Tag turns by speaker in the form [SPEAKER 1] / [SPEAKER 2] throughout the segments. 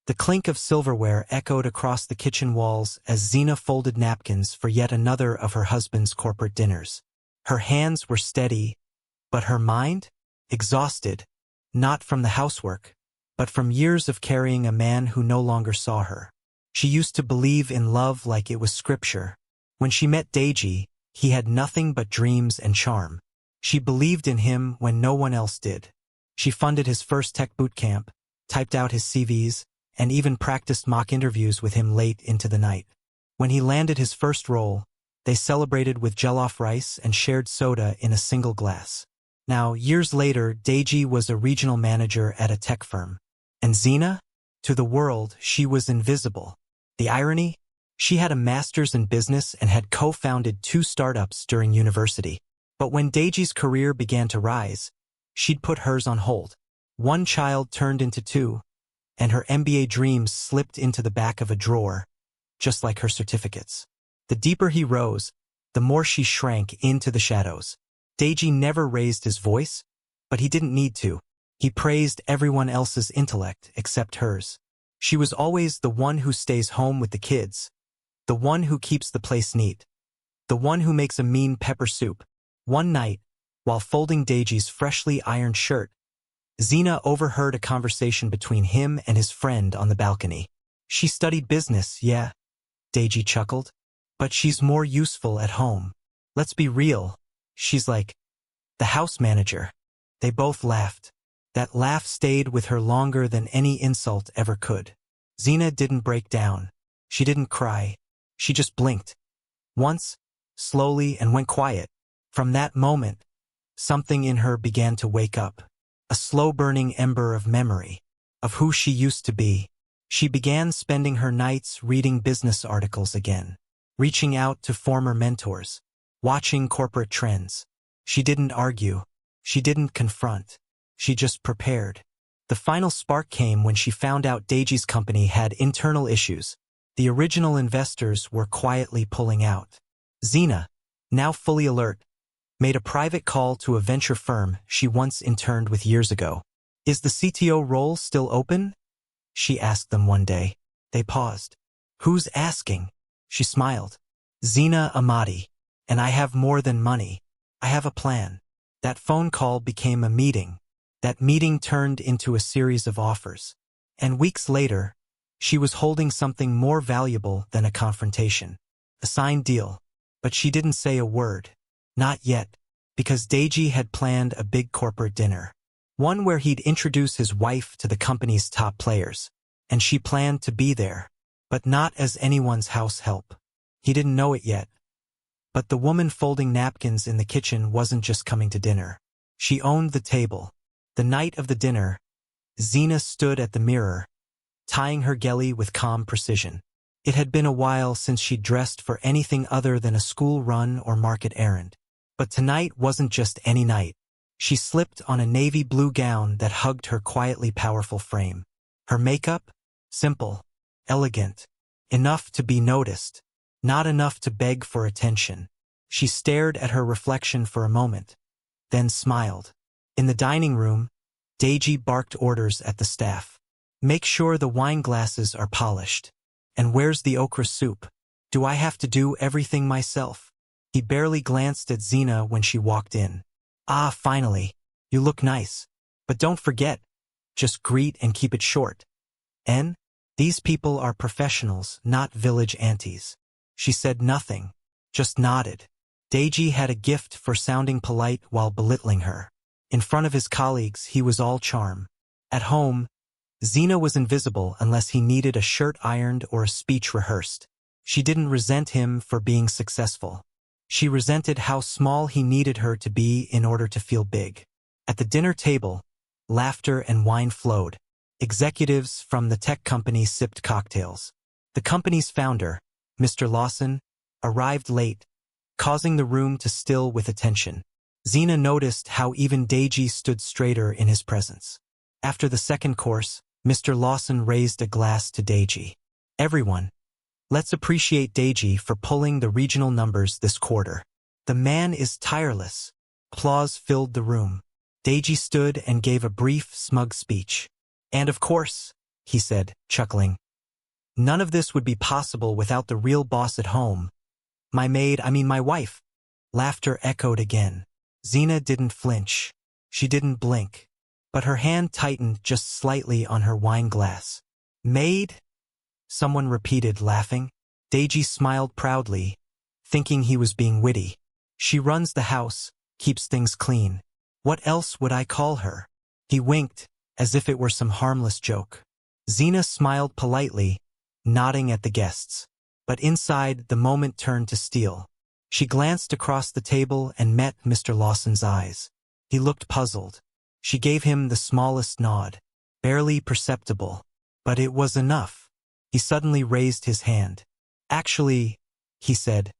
[SPEAKER 1] The clink of silverware echoed across the kitchen walls as Zena folded napkins for yet another of her husband's corporate dinners. Her hands were steady, but her mind? Exhausted, not from the housework, but from years of carrying a man who no longer saw her. She used to believe in love like it was scripture. When she met Deji, he had nothing but dreams and charm. She believed in him when no one else did. She funded his first tech boot camp, typed out his CVs, and even practiced mock interviews with him late into the night. When he landed his first role, they celebrated with jollof rice and shared soda in a single glass. Now, years later, Deji was a regional manager at a tech firm. And Zena? To the world, she was invisible. The irony? She had a master's in business and had co-founded 2 startups during university. But when Deji's career began to rise, she'd put hers on hold. 1 child turned into 2, and her MBA dreams slipped into the back of a drawer, just like her certificates. The deeper he rose, the more she shrank into the shadows. Deji never raised his voice, but he didn't need to. He praised everyone else's intellect except hers. She was always the one who stays home with the kids, the one who keeps the place neat, the one who makes a mean pepper soup. One night, while folding Deji's freshly ironed shirt, Zena overheard a conversation between him and his friend on the balcony. She studied business, yeah, Deji chuckled, but she's more useful at home. Let's be real, she's like the house manager. They both laughed. That laugh stayed with her longer than any insult ever could. Zena didn't break down. She didn't cry. She just blinked. Once, slowly, and went quiet. From that moment, something in her began to wake up. A slow-burning ember of memory, of who she used to be. She began spending her nights reading business articles again, reaching out to former mentors, watching corporate trends. She didn't argue. She didn't confront. She just prepared. The final spark came when she found out Deji's company had internal issues. The original investors were quietly pulling out. Zena, now fully alert, made a private call to a venture firm she once interned with years ago. "Is the CTO role still open?" she asked them one day. They paused. "Who's asking?" She smiled. "Zena Amadi. And I have more than money. I have a plan." That phone call became a meeting. That meeting turned into a series of offers. And weeks later, she was holding something more valuable than a confrontation. A signed deal. But she didn't say a word. Not yet, because Deji had planned a big corporate dinner. One where he'd introduce his wife to the company's top players. And she planned to be there, but not as anyone's house help. He didn't know it yet. But the woman folding napkins in the kitchen wasn't just coming to dinner. She owned the table. The night of the dinner, Zena stood at the mirror, tying her gelly with calm precision. It had been a while since she'd dressed for anything other than a school run or market errand. But tonight wasn't just any night. She slipped on a navy blue gown that hugged her quietly powerful frame. Her makeup? Simple, elegant, enough to be noticed, not enough to beg for attention. She stared at her reflection for a moment, then smiled. In the dining room, Deji barked orders at the staff. "Make sure the wine glasses are polished. And where's the okra soup? Do I have to do everything myself?" He barely glanced at Zena when she walked in. "Ah, finally. You look nice. But don't forget, just greet and keep it short. And these people are professionals, not village aunties." She said nothing, just nodded. Deji had a gift for sounding polite while belittling her. In front of his colleagues, he was all charm. At home, Zena was invisible unless he needed a shirt ironed or a speech rehearsed. She didn't resent him for being successful. She resented how small he needed her to be in order to feel big. At the dinner table, laughter and wine flowed. Executives from the tech company sipped cocktails. The company's founder, Mr. Lawson, arrived late, causing the room to still with attention. Zena noticed how even Deji stood straighter in his presence. After the second course, Mr. Lawson raised a glass to Deji. "Everyone, let's appreciate Deji for pulling the regional numbers this quarter. The man is tireless." Applause filled the room. Deji stood and gave a brief, smug speech. "And of course, he said, chuckling. None of this would be possible without the real boss at home. My wife. Laughter echoed again. Zena didn't flinch. She didn't blink. But her hand tightened just slightly on her wine glass. Maid? Someone repeated, laughing. Deji smiled proudly, thinking he was being witty. She runs the house, keeps things clean. What else would I call her? He winked, as if it were some harmless joke. Zena smiled politely, nodding at the guests. But inside, the moment turned to steel. She glanced across the table and met Mr. Lawson's eyes. He looked puzzled. She gave him the smallest nod, barely perceptible. But it was enough. He suddenly raised his hand. Actually, he said,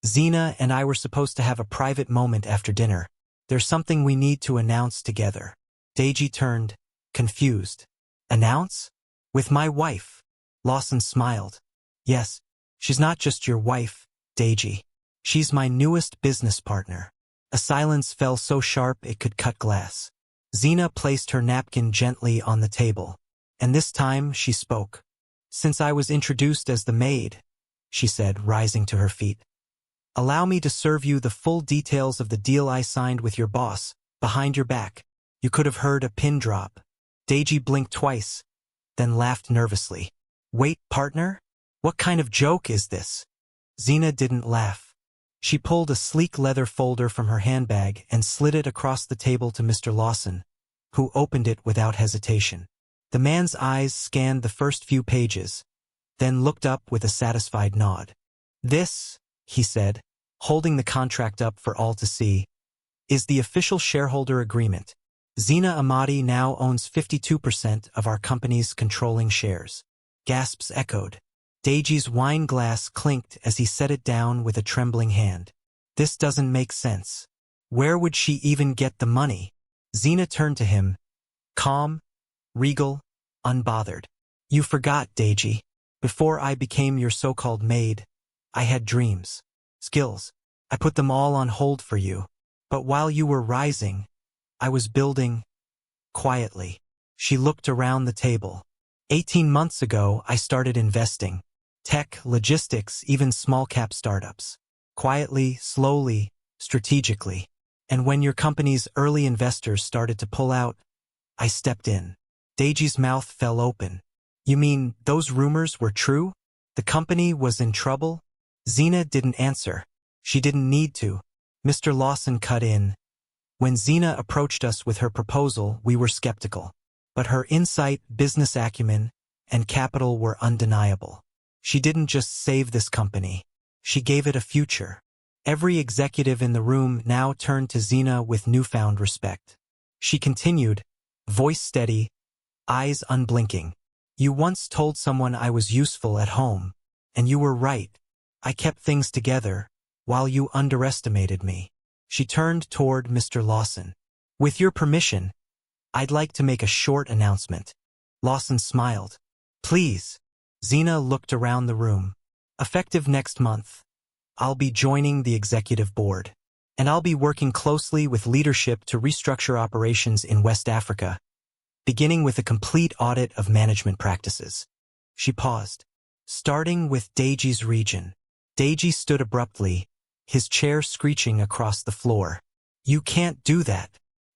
[SPEAKER 1] Zena and I were supposed to have a private moment after dinner. There's something we need to announce together. Deji turned, confused. Announce? With my wife. Lawson smiled. Yes, she's not just your wife, Deji. She's my newest business partner. A silence fell so sharp it could cut glass. Zena placed her napkin gently on the table. And this time she spoke. Since I was introduced as the maid, she said, rising to her feet, allow me to serve you the full details of the deal I signed with your boss, behind your back. You could have heard a pin drop. Deji blinked twice, then laughed nervously. Wait, partner? What kind of joke is this? Zena didn't laugh. She pulled a sleek leather folder from her handbag and slid it across the table to Mr. Lawson, who opened it without hesitation. The man's eyes scanned the first few pages, then looked up with a satisfied nod. This, he said, holding the contract up for all to see, is the official shareholder agreement. Zena Amadi now owns 52% of our company's controlling shares. Gasps echoed. Deji's wine glass clinked as he set it down with a trembling hand. This doesn't make sense. Where would she even get the money? Zena turned to him, calm, regal, unbothered. You forgot, Deji. Before I became your so-called maid, I had dreams, skills. I put them all on hold for you. But while you were rising, I was building, quietly. She looked around the table. 18 months ago, I started investing. Tech, logistics, even small-cap startups. Quietly, slowly, strategically. And when your company's early investors started to pull out, I stepped in. Deji's mouth fell open. You mean those rumors were true? The company was in trouble? Zena didn't answer. She didn't need to. Mr. Lawson cut in. When Zena approached us with her proposal, we were skeptical. But her insight, business acumen, and capital were undeniable. She didn't just save this company. She gave it a future. Every executive in the room now turned to Zena with newfound respect. She continued, voice steady, eyes unblinking. You once told someone I was useful at home, and you were right. I kept things together, while you underestimated me. She turned toward Mr. Lawson. With your permission, I'd like to make a short announcement. Lawson smiled. Please. Zena looked around the room. Effective next month, I'll be joining the executive board, and I'll be working closely with leadership to restructure operations in West Africa, beginning with a complete audit of management practices. She paused. Starting with Deji's region. Deji stood abruptly, his chair screeching across the floor. You can't do that.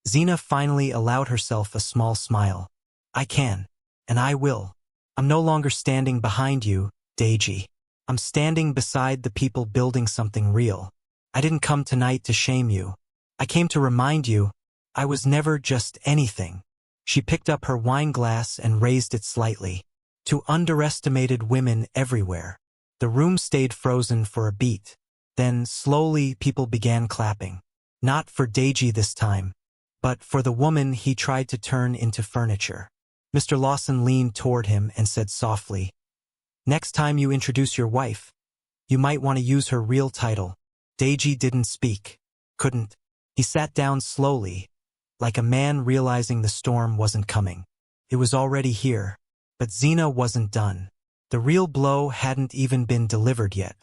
[SPEAKER 1] Zena finally allowed herself a small smile. I can, and I will. I'm no longer standing behind you, Deji. I'm standing beside the people building something real. I didn't come tonight to shame you. I came to remind you, I was never just anything. She picked up her wine glass and raised it slightly. To underestimated women everywhere. The room stayed frozen for a beat. Then, slowly, people began clapping. Not for Deji this time, but for the woman he tried to turn into furniture. Mr. Lawson leaned toward him and said softly, next time you introduce your wife, you might want to use her real title. Deji didn't speak. Couldn't. He sat down slowly, like a man realizing the storm wasn't coming. It was already here. But Zena wasn't done. The real blow hadn't even been delivered yet.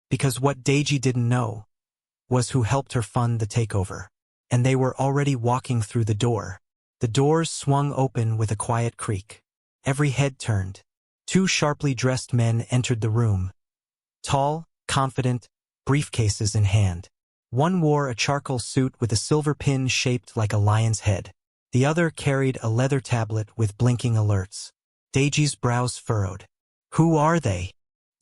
[SPEAKER 1] Because what Deji didn't know was who helped her fund the takeover. And they were already walking through the door. The doors swung open with a quiet creak. Every head turned. Two sharply dressed men entered the room. Tall, confident, briefcases in hand. One wore a charcoal suit with a silver pin shaped like a lion's head. The other carried a leather tablet with blinking alerts. Deiji's brows furrowed. Who are they?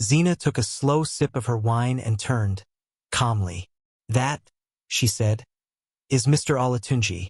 [SPEAKER 1] Zina took a slow sip of her wine and turned, calmly. That, she said, is Mr. Olatunji,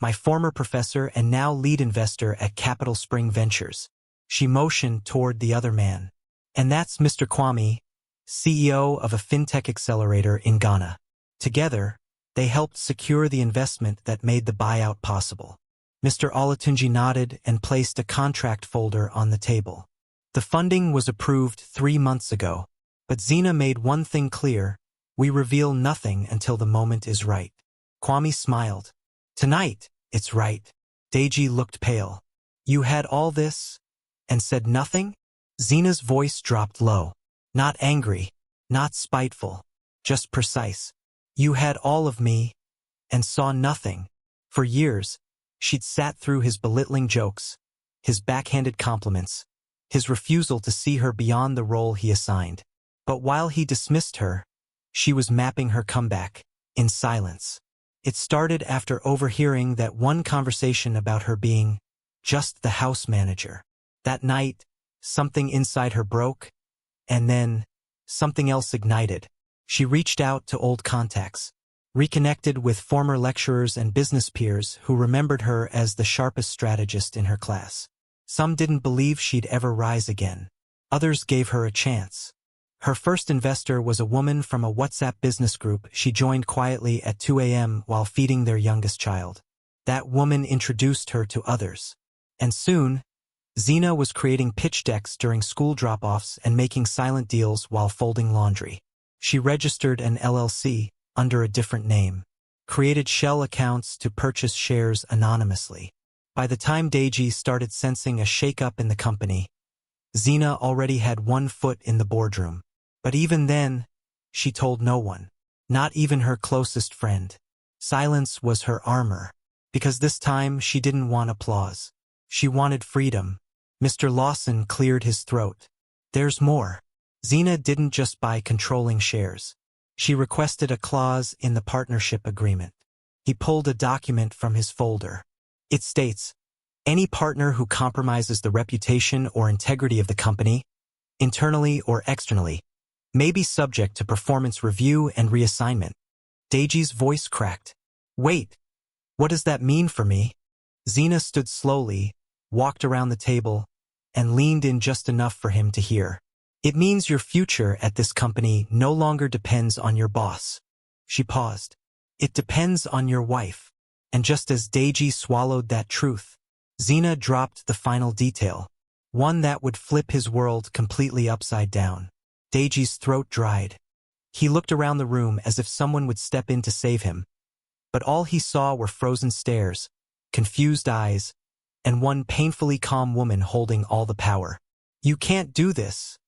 [SPEAKER 1] my former professor and now lead investor at Capital Spring Ventures. She motioned toward the other man. And that's Mr. Kwame, CEO of a fintech accelerator in Ghana. Together, they helped secure the investment that made the buyout possible. Mr. Olatunji nodded and placed a contract folder on the table. The funding was approved 3 months ago, but Zina made one thing clear: we reveal nothing until the moment is right. Kwame smiled. Tonight, it's right. Deji looked pale. You had all this, and said nothing? Zina's voice dropped low. Not angry, not spiteful, just precise. You had all of me, and saw nothing. For years, she'd sat through his belittling jokes, his backhanded compliments, his refusal to see her beyond the role he assigned. But while he dismissed her, she was mapping her comeback, in silence. It started after overhearing that one conversation about her being just the house manager. That night, something inside her broke, and then something else ignited. She reached out to old contacts, reconnected with former lecturers and business peers who remembered her as the sharpest strategist in her class. Some didn't believe she'd ever rise again. Others gave her a chance. Her first investor was a woman from a WhatsApp business group she joined quietly at 2 a.m. while feeding their youngest child. That woman introduced her to others. And soon, Zina was creating pitch decks during school drop-offs and making silent deals while folding laundry. She registered an LLC under a different name, created shell accounts to purchase shares anonymously. By the time Deji started sensing a shake-up in the company, Zina already had one foot in the boardroom. But even then, she told no one, not even her closest friend. Silence was her armor, because this time she didn't want applause. She wanted freedom. Mr. Lawson cleared his throat. There's more. Zina didn't just buy controlling shares. She requested a clause in the partnership agreement. He pulled a document from his folder. It states, any partner who compromises the reputation or integrity of the company, internally or externally, may be subject to performance review and reassignment. Deji's voice cracked. Wait, what does that mean for me? Zina stood slowly, walked around the table, and leaned in just enough for him to hear. It means your future at this company no longer depends on your boss. She paused. It depends on your wife. And just as Deji swallowed that truth, Zina dropped the final detail, one that would flip his world completely upside down. Deji's throat dried. He looked around the room as if someone would step in to save him, but all he saw were frozen stares, confused eyes, and one painfully calm woman holding all the power. You can't do this,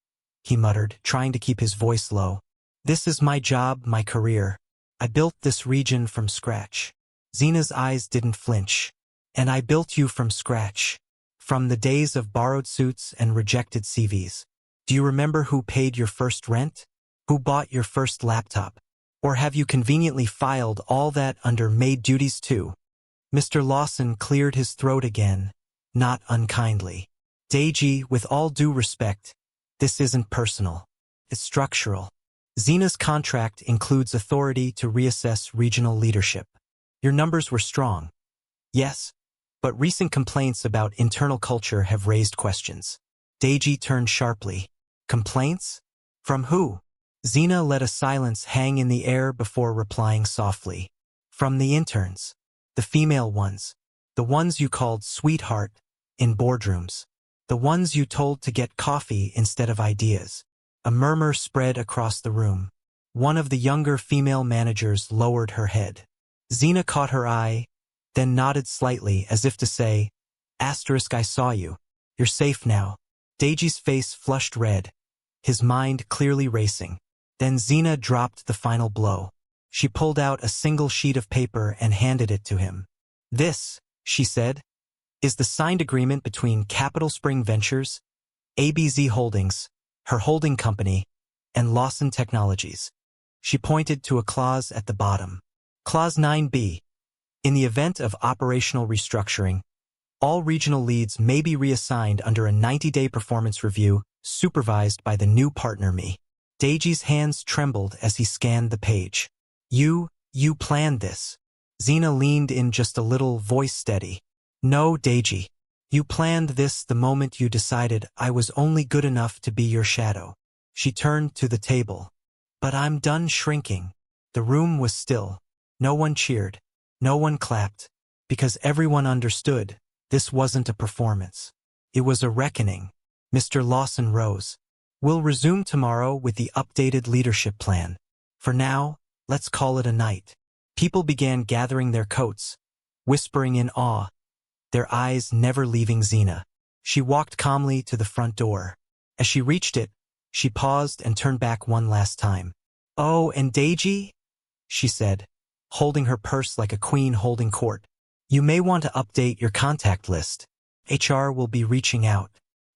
[SPEAKER 1] he muttered, trying to keep his voice low. This is my job, my career. I built this region from scratch. Zina's eyes didn't flinch. And I built you from scratch. From the days of borrowed suits and rejected CVs. Do you remember who paid your first rent? Who bought your first laptop? Or have you conveniently filed all that under maid duties too? Mr. Lawson cleared his throat again, not unkindly. Deji, with all due respect, this isn't personal. It's structural. Zina's contract includes authority to reassess regional leadership. Your numbers were strong. Yes, but recent complaints about internal culture have raised questions. Deji turned sharply. Complaints? From who? Zina let a silence hang in the air before replying softly. From the interns. The female ones. The ones you called sweetheart in boardrooms. The ones you told to get coffee instead of ideas. A murmur spread across the room. One of the younger female managers lowered her head. Zina caught her eye, then nodded slightly as if to say, Asterisk, I saw you. You're safe now. Deji's face flushed red, his mind clearly racing. Then Zina dropped the final blow. She pulled out a single sheet of paper and handed it to him. This, she said, is the signed agreement between Capital Spring Ventures, ABZ Holdings, her holding company, and Lawson Technologies. She pointed to a clause at the bottom. Clause 9b. In the event of operational restructuring, all regional leads may be reassigned under a 90-day performance review supervised by the new partner me. Deiji's hands trembled as he scanned the page. You planned this. Zena leaned in just a little, voice steady. No, Deiji. You planned this the moment you decided I was only good enough to be your shadow. She turned to the table. But I'm done shrinking. The room was still. No one cheered. No one clapped. Because everyone understood. This wasn't a performance. It was a reckoning. Mr. Lawson rose. We'll resume tomorrow with the updated leadership plan. For now, let's call it a night. People began gathering their coats, whispering in awe, their eyes never leaving Zena. She walked calmly to the front door. As she reached it, she paused and turned back one last time. Oh, and Deiji? She said, holding her purse like a queen holding court. You may want to update your contact list. HR will be reaching out.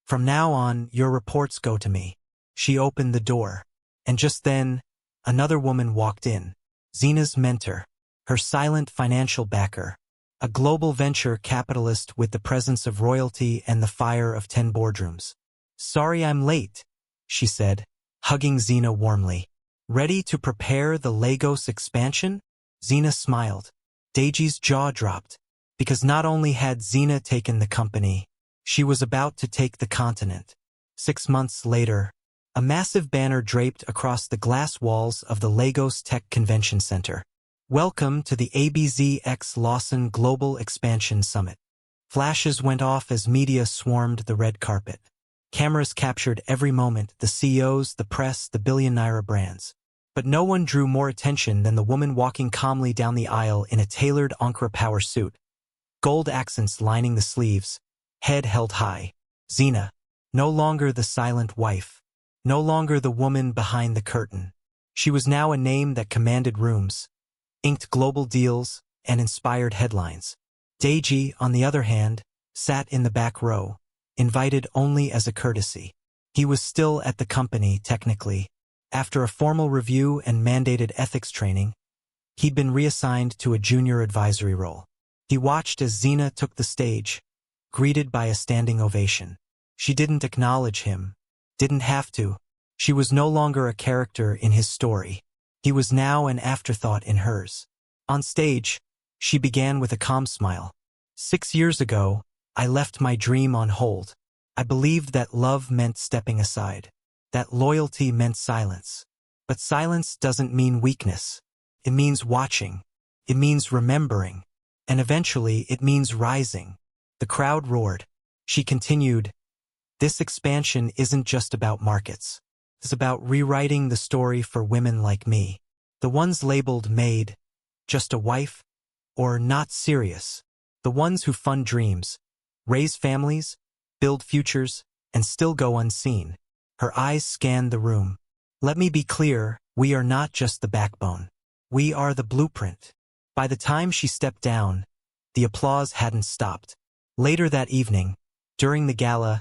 [SPEAKER 1] From now on, your reports go to me. She opened the door. And just then, another woman walked in. Zena's mentor, her silent financial backer, a global venture capitalist with the presence of royalty and the fire of 10 boardrooms. Sorry I'm late, she said, hugging Zena warmly. Ready to prepare the Lagos expansion? Zena smiled. Deiji's jaw dropped, because not only had Zena taken the company, she was about to take the continent. 6 months later, a massive banner draped across the glass walls of the Lagos Tech Convention Center. Welcome to the ABZ Lawson Global Expansion Summit. Flashes went off as media swarmed the red carpet. Cameras captured every moment, the CEOs, the press, the billion-naira brands. But no one drew more attention than the woman walking calmly down the aisle in a tailored Ankara power suit. Gold accents lining the sleeves, head held high. Zena, no longer the silent wife, no longer the woman behind the curtain. She was now a name that commanded rooms, inked global deals, and inspired headlines. Deiji, on the other hand, sat in the back row, invited only as a courtesy. He was still at the company, technically. After a formal review and mandated ethics training, he'd been reassigned to a junior advisory role. He watched as Zena took the stage, greeted by a standing ovation. She didn't acknowledge him, didn't have to. She was no longer a character in his story. He was now an afterthought in hers. On stage, she began with a calm smile. 6 years ago, I left my dream on hold. I believed that love meant stepping aside, that loyalty meant silence. But silence doesn't mean weakness. It means watching. It means remembering. And eventually, it means rising. The crowd roared. She continued, this expansion isn't just about markets. It's about rewriting the story for women like me. The ones labeled Maid, just a wife, or not serious. The ones who fund dreams, raise families, build futures, and still go unseen. Her eyes scanned the room. Let me be clear, we are not just the backbone. We are the blueprint. By the time she stepped down, the applause hadn't stopped. Later that evening, during the gala,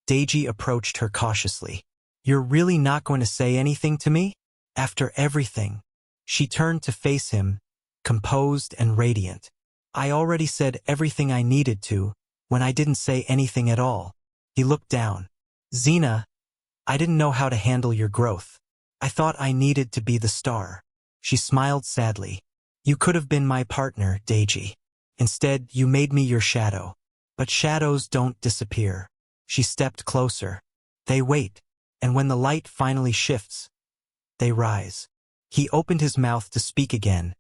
[SPEAKER 1] Deiji approached her cautiously. You're really not going to say anything to me? After everything. She turned to face him, composed and radiant. I already said everything I needed to, when I didn't say anything at all. He looked down. Zena, I didn't know how to handle your growth. I thought I needed to be the star. She smiled sadly. You could have been my partner, Deiji. Instead, you made me your shadow. But shadows don't disappear. She stepped closer. They wait. And when the light finally shifts, they rise. He opened his mouth to speak again,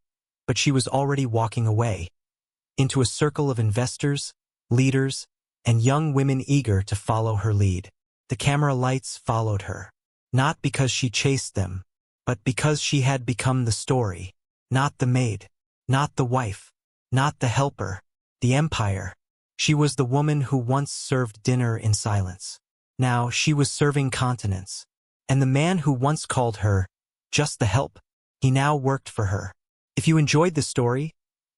[SPEAKER 1] but she was already walking away, into a circle of investors, leaders, and young women eager to follow her lead. The camera lights followed her, not because she chased them, but because she had become the story, not the maid, not the wife, not the helper, the empire. She was the woman who once served dinner in silence. Now she was serving continents. And the man who once called her just the help, he now worked for her. If you enjoyed this story,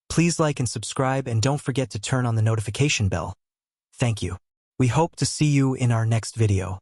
[SPEAKER 1] please like and subscribe and don't forget to turn on the notification bell. Thank you. We hope to see you in our next video.